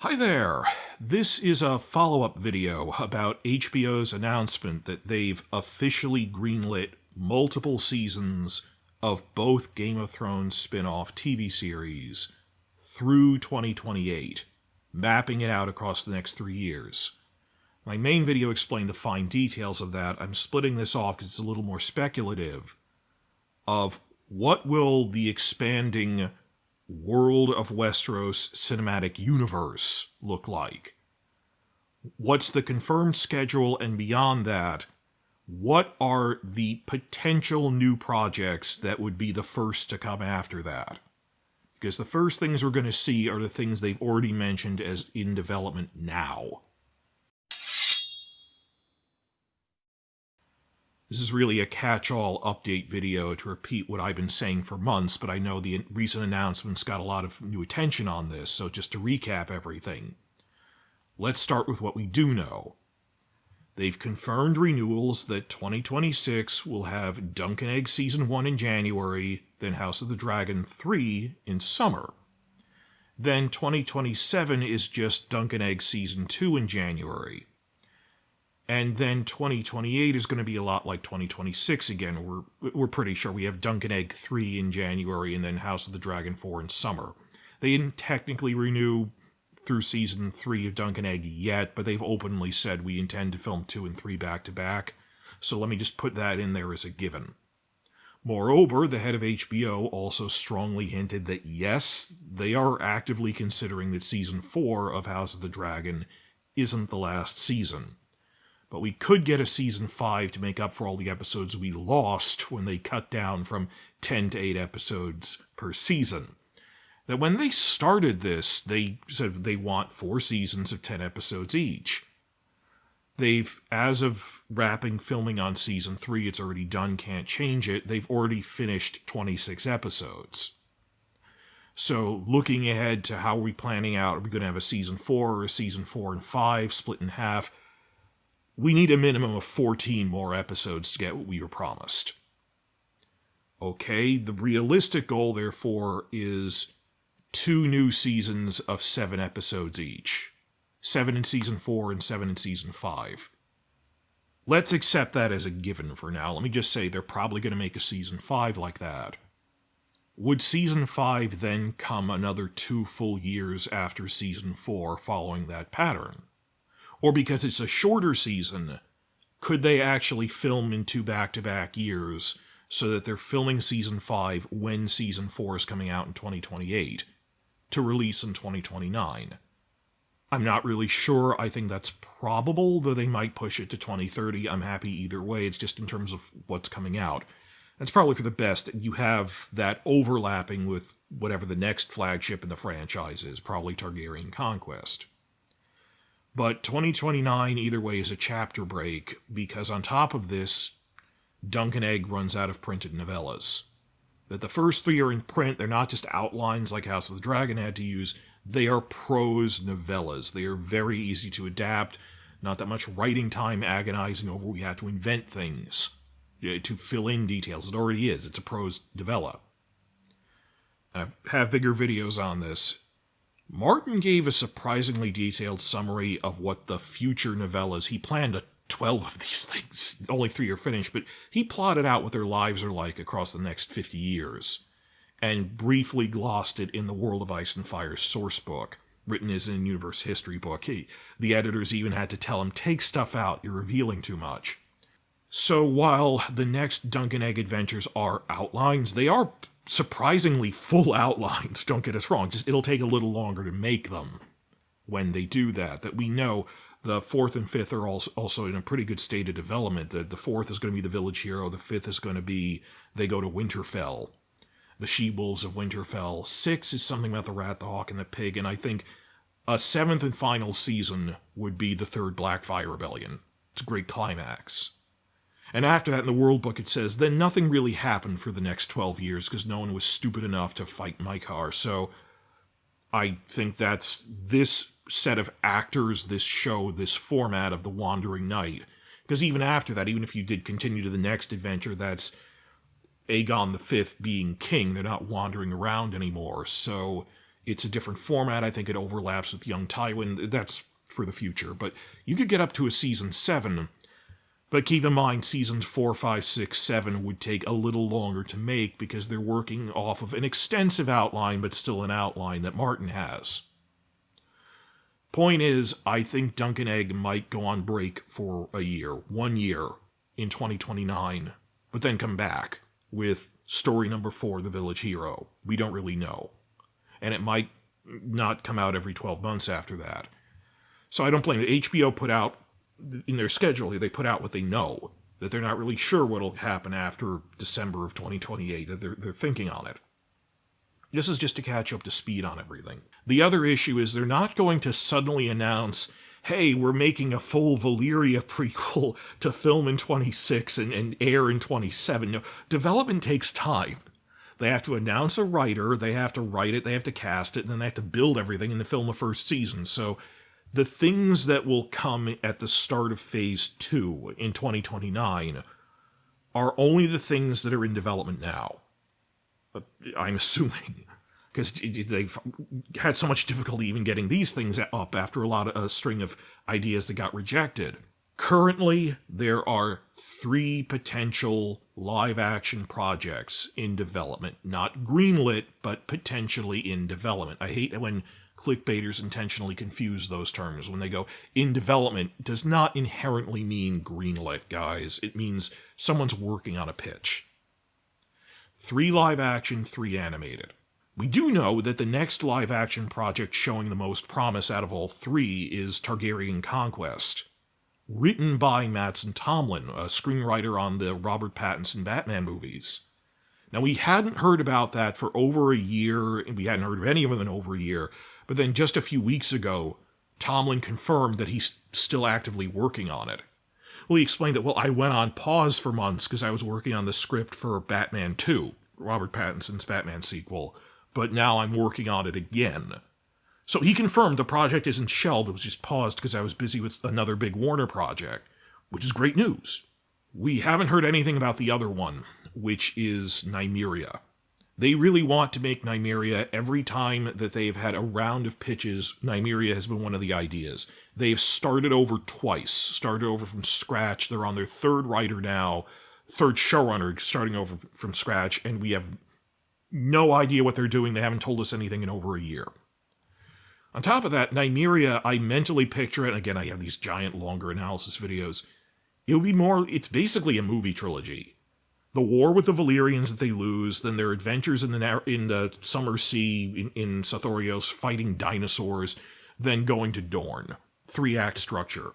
Hi there! This is a follow-up video about HBO's announcement that they've officially greenlit multiple seasons of both Game of Thrones spin-off TV series through 2028, mapping it out across the next 3 years. My main video explained the fine details of that. I'm splitting this off because it's a little more speculative of what will the expanding World of Westeros cinematic universe look like? What's the confirmed schedule, and beyond that, what are the potential new projects that would be the first to come after that? Because the first things we're going to see are the things they've already mentioned as in development now. This is really a catch-all update video to repeat what I've been saying for months, but I know the recent announcements got a lot of new attention on this, so just to recap everything. Let's start with what we do know. They've confirmed renewals that 2026 will have Dunk and Egg Season 1 in January, then House of the Dragon 3 in summer. Then 2027 is just Dunk and Egg Season 2 in January. And then 2028 is going to be a lot like 2026 again. We're pretty sure we have Dunk and Egg 3 in January and then House of the Dragon 4 in summer. They didn't technically renew through Season 3 of Dunk and Egg yet, but they've openly said we intend to film 2 and 3 back-to-back. So let me just put that in there as a given. Moreover, the head of HBO also strongly hinted that yes, they are actively considering that Season 4 of House of the Dragon isn't the last season. But we could get a Season 5 to make up for all the episodes we lost when they cut down from 10 to 8 episodes per season. That when they started this, they said they want 4 seasons of 10 episodes each. They've, as of wrapping filming on Season 3, it's already done, can't change it, they've already finished 26 episodes. So looking ahead to how are we planning out, are we going to have a Season 4 or a Season 4 and 5 split in half? We need a minimum of 14 more episodes to get what we were promised. Okay, the realistic goal, therefore, is 2 new seasons of 7 episodes each. 7 in Season 4 and 7 in Season 5. Let's accept that as a given for now. Let me just say they're probably going to make a Season 5 like that. Would Season 5 then come another 2 full years after Season 4 following that pattern? Or because it's a shorter season, could they actually film in 2 back-to-back years so that they're filming Season 5 when Season 4 is coming out in 2028 to release in 2029? I'm not really sure. I think that's probable, though they might push it to 2030. I'm happy either way. It's just in terms of what's coming out. That's probably for the best. You have that overlapping with whatever the next flagship in the franchise is, probably Targaryen Conquest. But 2029, either way, is a chapter break, because on top of this, Dunk and Egg runs out of printed novellas. That the first 3 are in print, they're not just outlines like House of the Dragon had to use, they are prose novellas. They are very easy to adapt, not that much writing time agonizing over we have to invent things to fill in details. It already is, it's a prose novella. I have bigger videos on this. Martin gave a surprisingly detailed summary of what the future novellas, he planned 12 of these things, only 3 are finished, but he plotted out what their lives are like across the next 50 years, and briefly glossed it in the World of Ice and Fire source book, written as an universe history book. The editors even had to tell him, take stuff out, you're revealing too much. So while the next Dunk and Egg adventures are outlines, they are surprisingly full outlines, don't get us wrong, just it'll take a little longer to make them when they do that. That we know the 4th and 5th are also in a pretty good state of development. The 4th is going to be the village hero, the 5th is going to be they go to Winterfell, the she-wolves of Winterfell. 6 is something about the rat, the hawk, and the pig, and I think a 7th and final season would be the 3rd Blackfire Rebellion. It's a great climax. And after that, in the World Book, it says, then nothing really happened for the next 12 years because no one was stupid enough to fight Mykar. So I think that's this set of actors, this show, this format of The Wandering Knight. Because even after that, even if you did continue to the next adventure, that's Aegon V being king. They're not wandering around anymore. So It's a different format. I think it overlaps with Young Tywin. That's for the future. But you could get up to a season 7. But keep in mind, seasons 4, 5, 6, 7 would take a little longer to make because they're working off of an extensive outline, but still an outline that Martin has. Point is, I think Dunk and Egg might go on break for a year, 1 year, in 2029, but then come back with story number 4, The Village Hero. We don't really know. And it might not come out every 12 months after that. So I don't blame it. HBO put out, in their schedule, they put out what they know, that they're not really sure what'll happen after December of 2028, that they're thinking on it. This is just to catch up to speed on everything. The other issue is they're not going to suddenly announce, hey, we're making a full Valyria prequel to film in 26 and air in 27. No, development takes time. They have to announce a writer, they have to write it, they have to cast it, and then they have to build everything and then film the first season. So the things that will come at the start of Phase 2 in 2029 are only the things that are in development now. I'm assuming, because they've had so much difficulty even getting these things up after a string of ideas that got rejected. Currently, there are 3 potential live-action projects in development. Not greenlit, but potentially in development. I hate when clickbaiters intentionally confuse those terms. When they go, in development, does not inherently mean greenlit, guys. It means someone's working on a pitch. 3 live-action, 3 animated. We do know that the next live-action project showing the most promise out of all 3 is Targaryen Conquest, written by Mattson Tomlin, a screenwriter on the Robert Pattinson Batman movies. Now, we hadn't heard about that for over a year, and we hadn't heard of any of them in over a year, but then just a few weeks ago, Tomlin confirmed that he's still actively working on it. Well, he explained that, I went on pause for months because I was working on the script for Batman 2, Robert Pattinson's Batman sequel, but now I'm working on it again. So he confirmed the project isn't shelved, it was just paused because I was busy with another big Warner project, which is great news. We haven't heard anything about the other one, which is Nymeria. They really want to make Nymeria. Every time that they've had a round of pitches, Nymeria has been one of the ideas. They've started over twice, started over from scratch. They're on their 3rd writer now, 3rd showrunner, starting over from scratch, and we have no idea what they're doing. They haven't told us anything in over a year. On top of that, Nymeria, I mentally picture it, and again, I have these giant, longer analysis videos. It's basically a movie trilogy. The war with the Valyrians that they lose, then their adventures in the Summer Sea in Sothorios fighting dinosaurs, then going to Dorne. 3-act structure.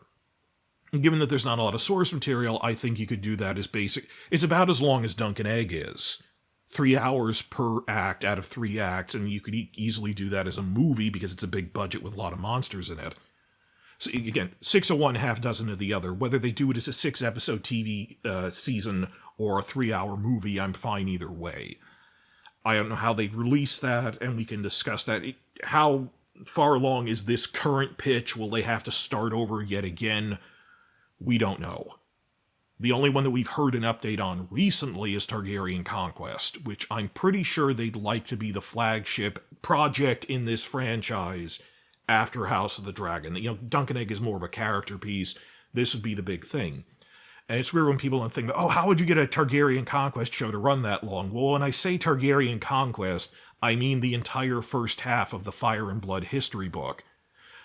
And given that there's not a lot of source material, I think you could do that as basic. It's about as long as Dunk and Egg is. 3 hours per act out of 3 acts, and you could easily do that as a movie because it's a big budget with a lot of monsters in it. So again, 6 of one, half dozen of the other. Whether they do it as a 6-episode TV season or a 3-hour movie, I'm fine either way. I don't know how they'd release that, and we can discuss that. How far along is this current pitch? Will they have to start over yet again? We don't know. The only one that we've heard an update on recently is Targaryen Conquest, which I'm pretty sure they'd like to be the flagship project in this franchise after House of the Dragon. Dunk and Egg is more of a character piece. This would be the big thing. And it's weird when people think, how would you get a Targaryen Conquest show to run that long? Well, when I say Targaryen Conquest, I mean the entire first half of the Fire and Blood history book.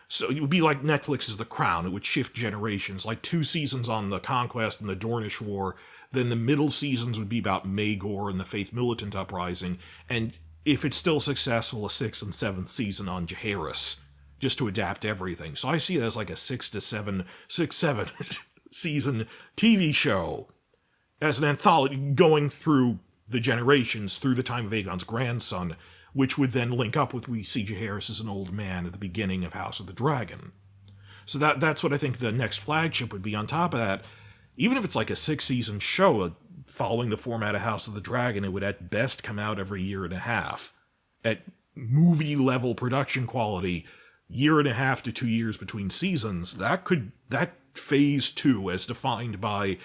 So it would be like Netflix's The Crown. It would shift generations, like 2 seasons on the Conquest and the Dornish War. Then the middle seasons would be about Maegor and the Faith Militant Uprising. And if it's still successful, a 6th and 7th season on Jaehaerys, just to adapt everything. So I see it as like a 6 to 7 season TV show as an anthology going through the generations, through the time of Aegon's grandson, which would then link up with we see Jaehaerys as an old man at the beginning of House of the Dragon. So that's what I think the next flagship would be. On top of that, even if it's like a 6-season show following the format of House of the Dragon, it would at best come out every year and a half. At movie-level production quality, 1.5 to 2 years between seasons, that Phase 2, as defined by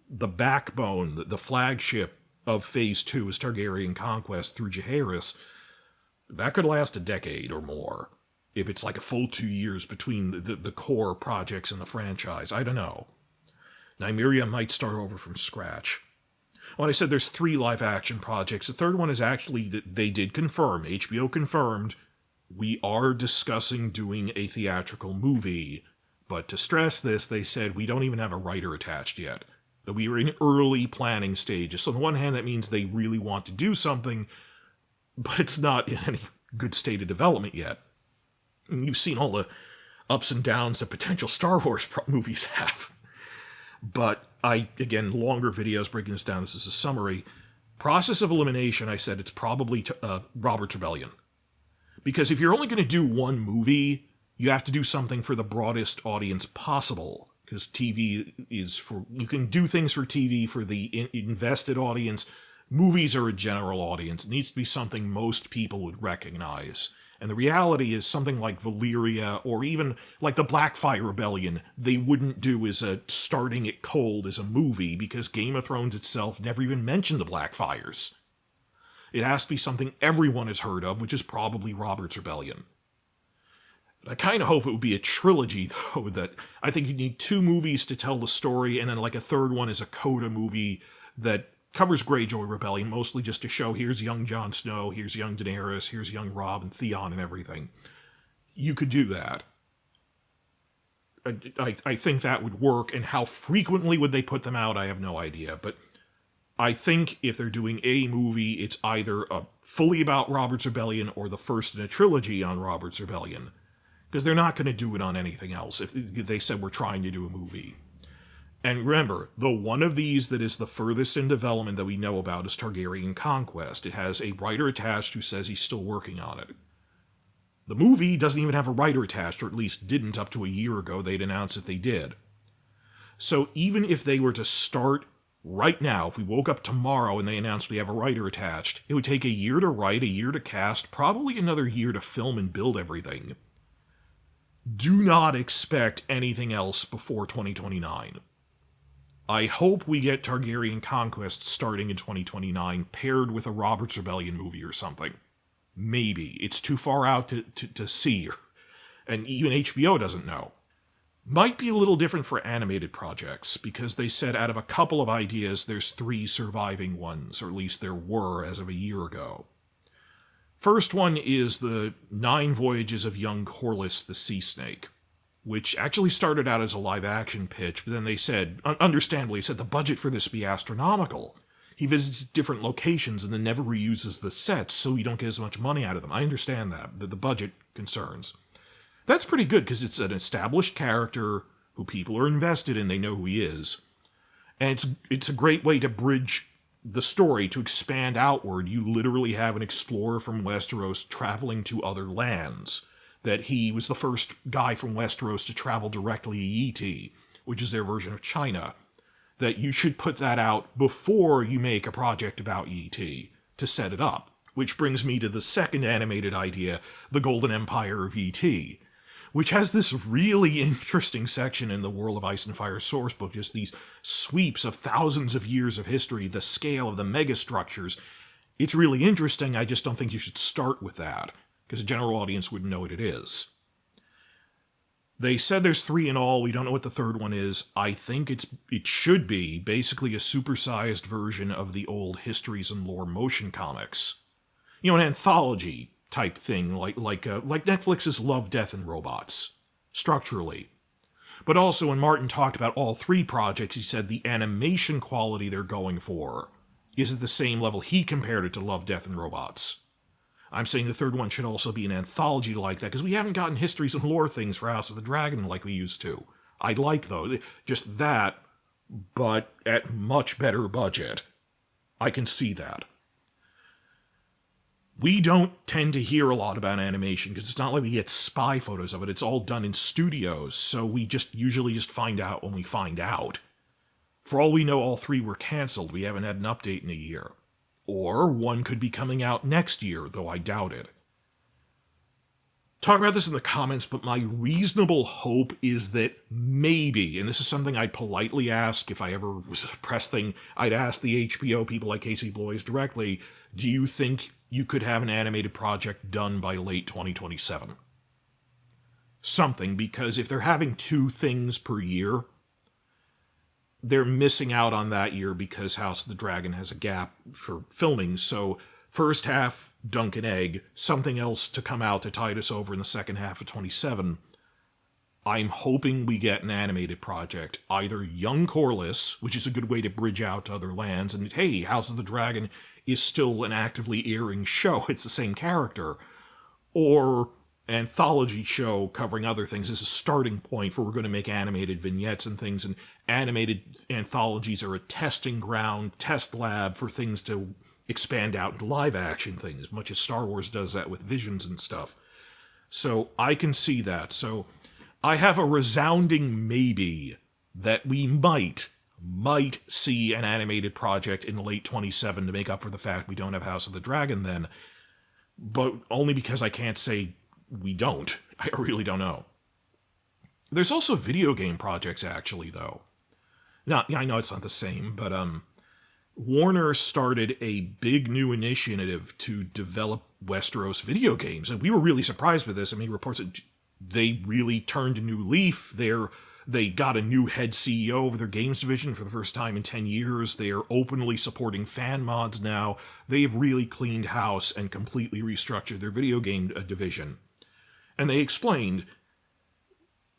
the backbone, the flagship of Phase 2 is Targaryen Conquest through Jaehaerys, That could last a decade or more, if it's like a full 2 years between the core projects in the franchise. I don't know. Nymeria might start over from scratch. When I said there's 3 live-action projects, the third one is actually that they did confirm, HBO confirmed, we are discussing doing a theatrical movie. But to stress this, they said we don't even have a writer attached yet. That we are in early planning stages. So on the one hand, that means they really want to do something, but it's not in any good state of development yet. And you've seen all the ups and downs that potential Star Wars movies have. But again, longer videos breaking this down. This is a summary. Process of elimination, I said it's probably Robert's Rebellion. Because if you're only going to do one movie, you have to do something for the broadest audience possible. Because TV is for, you can do things for TV for the invested audience. Movies are a general audience. It needs to be something most people would recognize. And the reality is something like Valyria, or even like the Blackfire Rebellion, they wouldn't do as a starting it cold as a movie, because Game of Thrones itself never even mentioned the Blackfires. It has to be something everyone has heard of, which is probably Robert's Rebellion. I kind of hope it would be a trilogy, though, that I think you need 2 movies to tell the story, and then like a third one is a coda movie that covers Greyjoy Rebellion, mostly just to show here's young Jon Snow, here's young Daenerys, here's young Robb and Theon and everything. You could do that. I think that would work, and how frequently would they put them out, I have no idea. But I think if they're doing a movie, it's either fully about Robert's Rebellion or the first in a trilogy on Robert's Rebellion. Because they're not going to do it on anything else if they said we're trying to do a movie. And remember, the one of these that is the furthest in development that we know about is Targaryen Conquest. It has a writer attached who says he's still working on it. The movie doesn't even have a writer attached, or at least didn't up to a year ago. They'd announced that they did. So even if they were to start right now, if we woke up tomorrow and they announced we have a writer attached, it would take a year to write, a year to cast, probably another year to film and build everything. Do not expect anything else before 2029. I hope we get Targaryen Conquest starting in 2029, paired with a Robert's Rebellion movie or something. Maybe. It's too far out to see, and even HBO doesn't know. Might be a little different for animated projects, because they said out of a couple of ideas, there's 3 surviving ones, or at least there were as of a year ago. First one is the 9 Voyages of Young Corlys the Sea Snake, which actually started out as a live-action pitch, but then they said, understandably, said the budget for this be astronomical. He visits different locations and then never reuses the sets, so you don't get as much money out of them. I understand that, the budget concerns. That's pretty good, because it's an established character who people are invested in, they know who he is. And it's a great way to bridge the story, to expand outward. You literally have an explorer from Westeros traveling to other lands. That he was the first guy from Westeros to travel directly to Yiti, which is their version of China. That you should put that out before you make a project about Yiti, to set it up. Which brings me to the second animated idea, the Golden Empire of Yiti, which has this really interesting section in the World of Ice and Fire sourcebook, just these sweeps of thousands of years of history, the scale of the megastructures. It's really interesting, I just don't think you should start with that, because the general audience wouldn't know what it is. They said there's 3 in all, we don't know what the third one is. I think it should be basically a supersized version of the old Histories and Lore motion comics. An anthology type thing, like Netflix's Love, Death, and Robots, structurally. But also, when Martin talked about all 3 projects, he said the animation quality they're going for is at the same level he compared it to Love, Death, and Robots. I'm saying the third one should also be an anthology like that, because we haven't gotten Histories and Lore things for House of the Dragon like we used to. I'd like, though, just that, but at much better budget. I can see that. We don't tend to hear a lot about animation, because it's not like we get spy photos of it. It's all done in studios, so we usually just find out when we find out. For all we know, all 3 were cancelled. We haven't had an update in a year. Or one could be coming out next year, though I doubt it. Talk about this in the comments, but my reasonable hope is that maybe, and this is something I'd politely ask if I ever was a press thing, I'd ask the HBO people like Casey Bloys directly, do you think you could have an animated project done by late 2027. Something, because if they're having 2 things per year, they're missing out on that year because House of the Dragon has a gap for filming. So first half, dunk and egg, something else to come out to tide us over in the second half of 27. I'm hoping we get an animated project, either Young Corlys, which is a good way to bridge out to other lands, and hey, House of the Dragon is still an actively airing show, it's the same character, or an anthology show covering other things as a starting point for we're going to make animated vignettes and things, and animated anthologies are a testing ground, test lab for things to expand out into live action things, much as Star Wars does that with Visions and stuff. So I can see that. So I have a resounding maybe that we might see an animated project in late 27 to make up for the fact we don't have House of the Dragon then, but only because I can't say we don't. I really don't know. There's also video game projects, actually, though. Now, I know it's not the same, but Warner started a big new initiative to develop Westeros video games, and we were really surprised with this. I mean, reports that they really turned a new leaf. They got a new head CEO of their games division for the first time in 10 years. They are openly supporting fan mods now. They've really cleaned house and completely restructured their video game division. And they explained,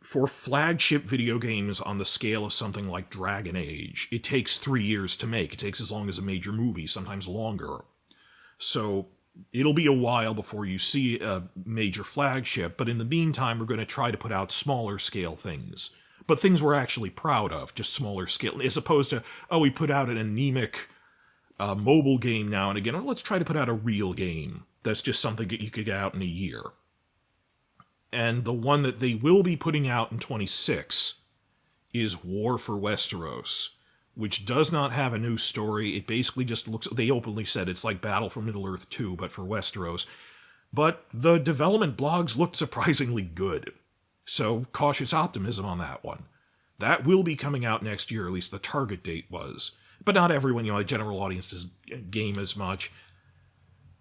for flagship video games on the scale of something like Dragon Age, it takes 3 years to make. It takes as long as a major movie, sometimes longer. So it'll be a while before you see a major flagship, but in the meantime, we're going to try to put out smaller scale things. But things we're actually proud of, just smaller scale, as opposed to, oh, we put out an anemic mobile game now and again. Well, let's try to put out a real game that's just something that you could get out in a year. And the one that they will be putting out in 26 is War for Westeros, which does not have a new story. It basically just looks, they openly said it's like Battle for Middle-earth 2, but for Westeros. But the development blogs looked surprisingly good. So cautious optimism on that one. That will be coming out next year, at least the target date was. But not everyone, the general audience does game as much.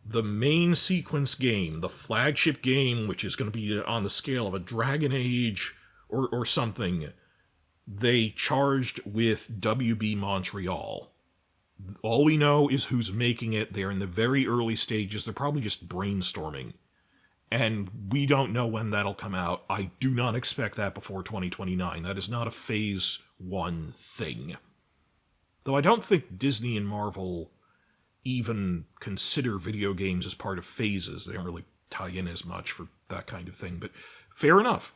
The main sequence game, the flagship game, which is going to be on the scale of a Dragon Age or something, they charged with WB Montreal. All we know is who's making it. They're in the very early stages. They're probably just brainstorming. And we don't know when that'll come out. I do not expect that before 2029. That is not a Phase 1 thing. Though I don't think Disney and Marvel even consider video games as part of phases. They don't really tie in as much for that kind of thing, but fair enough.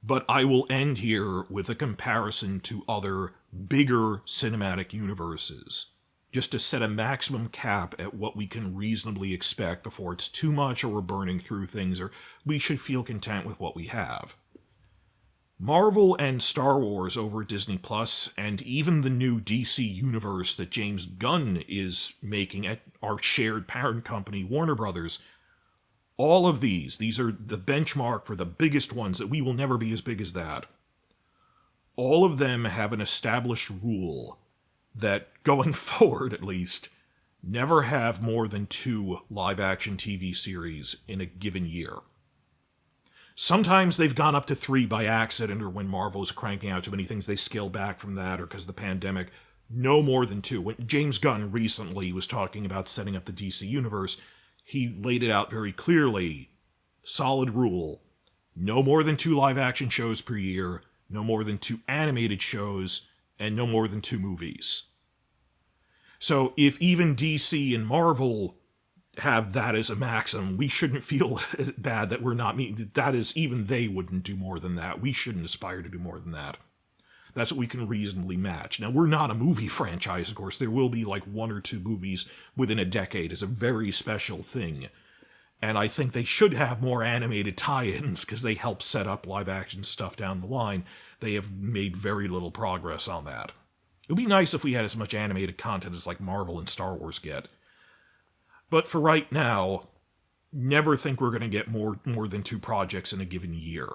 But I will end here with a comparison to other bigger cinematic universes, just to set a maximum cap at what we can reasonably expect before it's too much or we're burning through things, or we should feel content with what we have. Marvel and Star Wars over at Disney Plus, and even the new DC universe that James Gunn is making at our shared parent company, Warner Brothers, all of these are the benchmark for the biggest ones that we will never be as big as that. All of them have an established rule that, going forward at least, never have more than 2 live-action TV series in a given year. Sometimes they've gone up to 3 by accident, or when Marvel is cranking out too many things, they scale back from that, or because of the pandemic. No more than 2. When James Gunn recently was talking about setting up the DC Universe, he laid it out very clearly. Solid rule. No more than 2 live-action shows per year, no more than 2 animated shows, and no more than 2 movies. So if even DC and Marvel have that as a maximum, we shouldn't feel bad that we're not meeting. That is, even they wouldn't do more than that. We shouldn't aspire to do more than that. That's what we can reasonably match. Now, we're not a movie franchise, of course. There will be like 1 or 2 movies within a decade as a very special thing. And I think they should have more animated tie-ins because they help set up live-action stuff down the line. They have made very little progress on that. It would be nice if we had as much animated content as like Marvel and Star Wars get. But for right now, never think we're going to get more than 2 projects in a given year.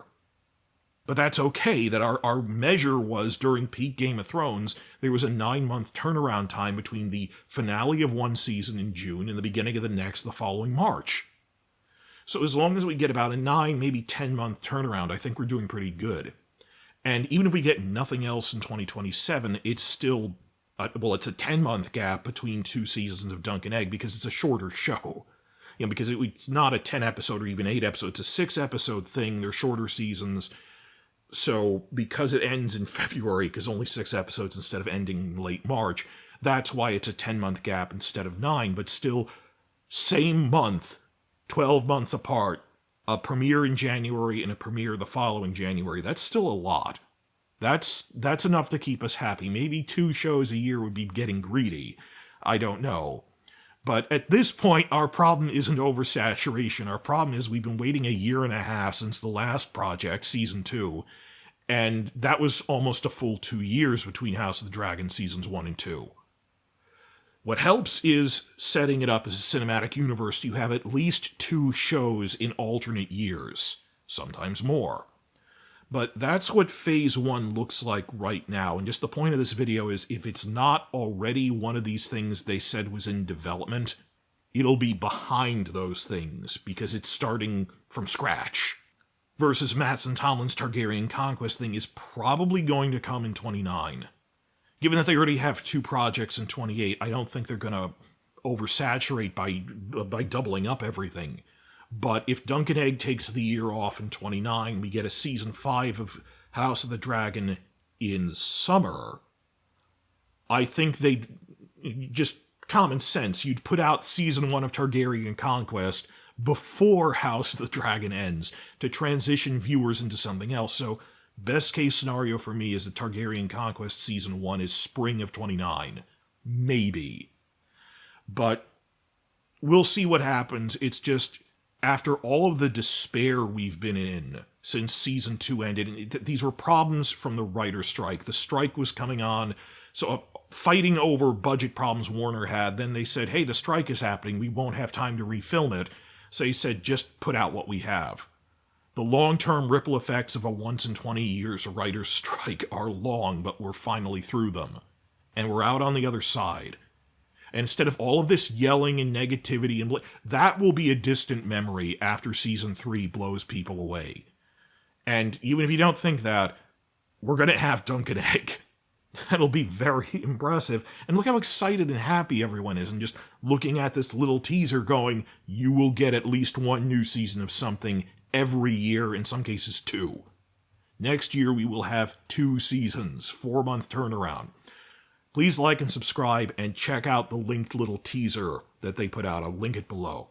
But that's okay, that our measure was during peak Game of Thrones, there was a 9-month turnaround time between the finale of one season in June and the beginning of the next the following March. So as long as we get about a 9, maybe 10-month turnaround, I think we're doing pretty good. And even if we get nothing else in 2027, it's still, it's a 10-month gap between 2 seasons of Dunk and Egg because it's a shorter show. Because it's not a 10-episode or even 8-episode, it's a 6-episode thing, they're shorter seasons. So because it ends in February, because only 6 episodes instead of ending in late March, that's why it's a 10-month gap instead of 9, but still, same month, 12 months apart, a premiere in January and a premiere the following January. That's still a lot. That's enough to keep us happy. Maybe 2 shows a year would be getting greedy. I don't know. But at this point, our problem isn't oversaturation. Our problem is we've been waiting a year and a half since the last project, Season 2, and that was almost a full 2 years between House of the Dragon Seasons 1 and 2. What helps is setting it up as a cinematic universe. You have at least 2 shows in alternate years, sometimes more. But that's what Phase 1 looks like right now, and just the point of this video is if it's not already one of these things they said was in development, it'll be behind those things, because it's starting from scratch. Versus Mattson and Tomlin's Targaryen Conquest thing is probably going to come in 29. Given that they already have 2 projects in 28, I don't think they're going to oversaturate by doubling up everything. But if Dunk and Egg takes the year off in 29, we get a Season 5 of House of the Dragon in summer, I think they'd, just common sense, you'd put out Season 1 of Targaryen Conquest before House of the Dragon ends to transition viewers into something else. So best case scenario for me is that Targaryen Conquest Season 1 is spring of 29. Maybe. But we'll see what happens. It's just, after all of the despair we've been in since Season 2 ended, and these were problems from the writer's strike. The strike was coming on, so fighting over budget problems Warner had, then they said, hey, the strike is happening, we won't have time to refilm it. So they said, just put out what we have. The long-term ripple effects of a once-in-20 years writer's strike are long, but we're finally through them. And we're out on the other side. And instead of all of this yelling and negativity, and that will be a distant memory after Season 3 blows people away. And even if you don't think that, we're going to have Dunk and Egg. That'll be very impressive. And look how excited and happy everyone is. And just looking at this little teaser going, you will get at least 1 new season of something every year, in some cases 2. Next year we will have 2 seasons, 4-month turnaround. Please like and subscribe and check out the linked little teaser that they put out. I'll link it below.